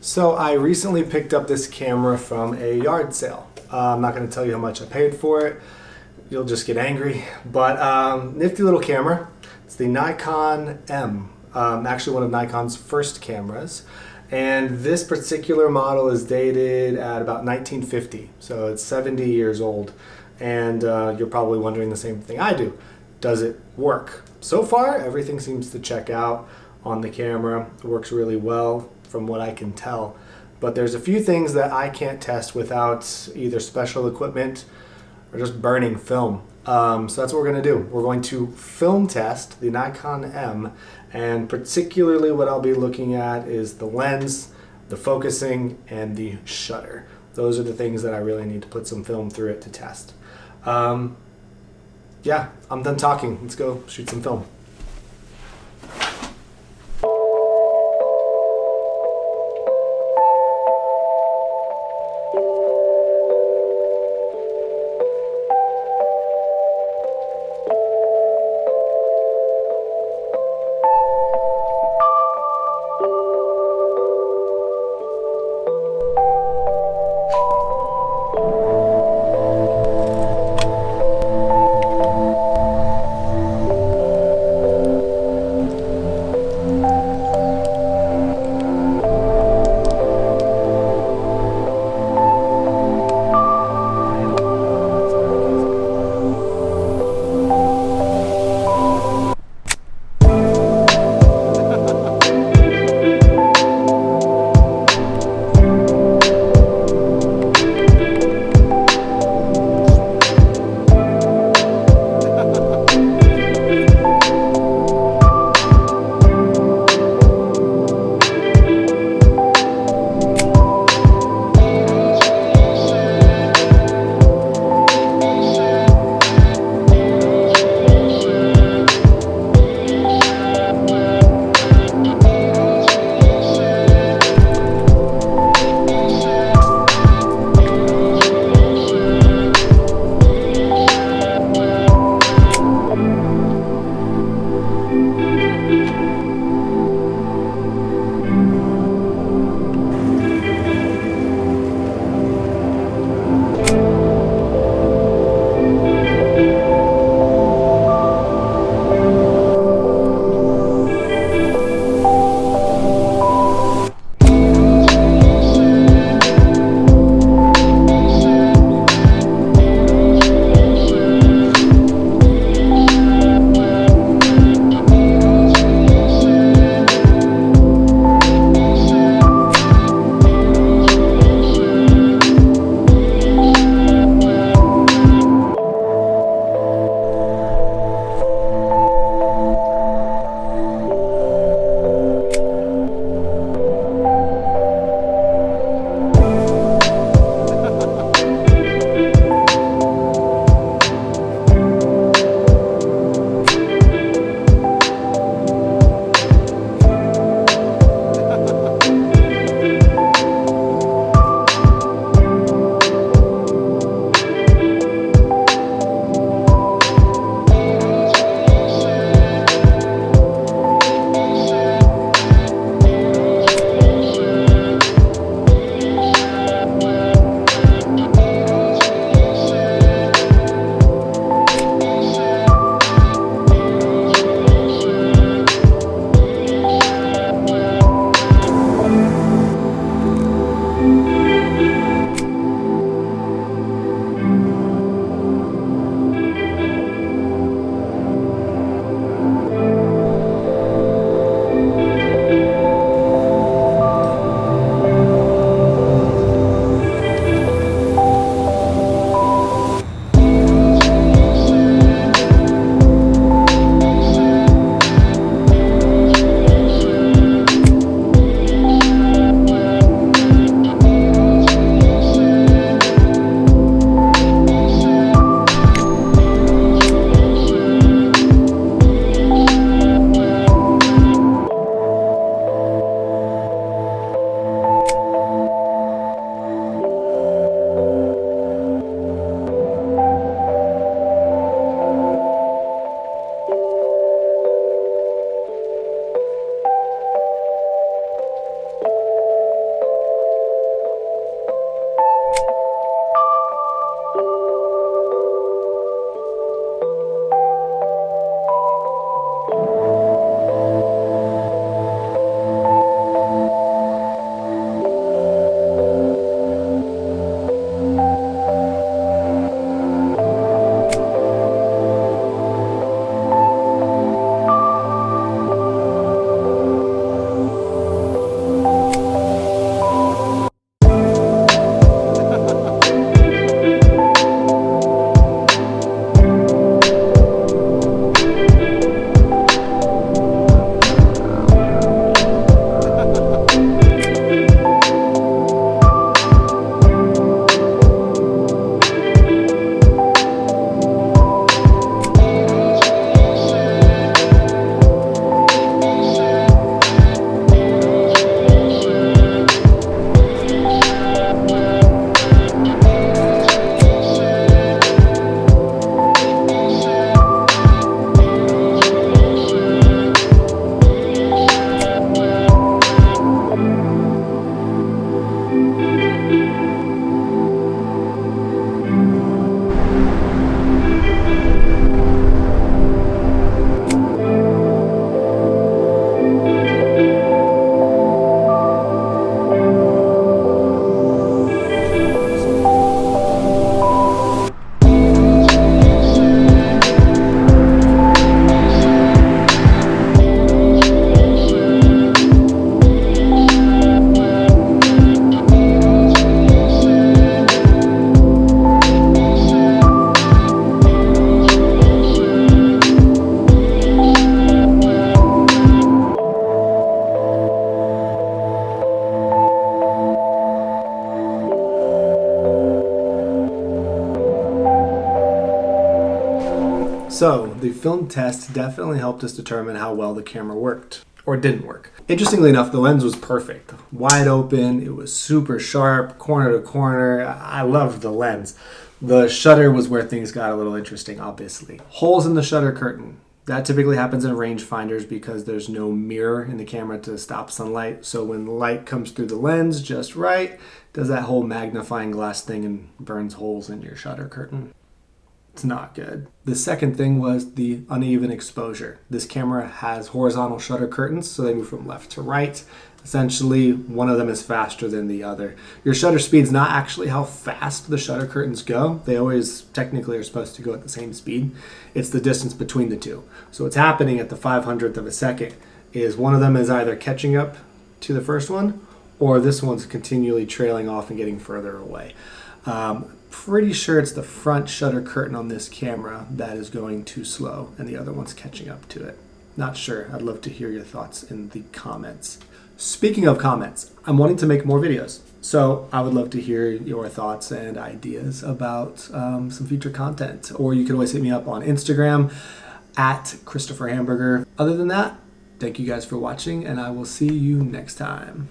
So I recently picked up this camera from a yard sale. I'm not going to tell you how much I paid for it. You'll just get angry. But nifty little camera. It's the Nikon M. Actually one of Nikon's first cameras. And this particular model is dated at about 1950. So it's 70 years old. And you're probably wondering the same thing I do. Does it work? So far, everything seems to check out on the camera. It works really well from what I can tell. But there's a few things that I can't test without either special equipment or just burning film. So that's what we're going to do. We're going to film test the Nikon M, and particularly what I'll be looking at is the lens, the focusing, and the shutter. Those are the things that I really need to put some film through it to test. Yeah, I'm done talking. Let's go shoot some film. So the film test definitely helped us determine how well the camera worked, or didn't work. Interestingly enough, the lens was perfect. Wide open, it was super sharp, corner to corner. I loved the lens. The shutter was where things got a little interesting, obviously. Holes in the shutter curtain. That typically happens in rangefinders because there's no mirror in the camera to stop sunlight. So when light comes through the lens just right, does that whole magnifying glass thing and burns holes in your shutter curtain. It's not good. The second thing was the uneven exposure. This camera has horizontal shutter curtains, so they move from left to right. Essentially, one of them is faster than the other. Your shutter speed's not actually how fast the shutter curtains go. They always technically are supposed to go at the same speed. It's the distance between the two. So what's happening at the 500th of a second is one of them is either catching up to the first one, or this one's continually trailing off and getting further away. Pretty sure it's the front shutter curtain on this camera that is going too slow and the other one's catching up to it. Not sure. I'd love to hear your thoughts in the comments. Speaking of comments, I'm wanting to make more videos. So I would love to hear your thoughts and ideas about some future content. Or you can always hit me up on Instagram at Christopher Hamburger. Other than that, thank you guys for watching and I will see you next time.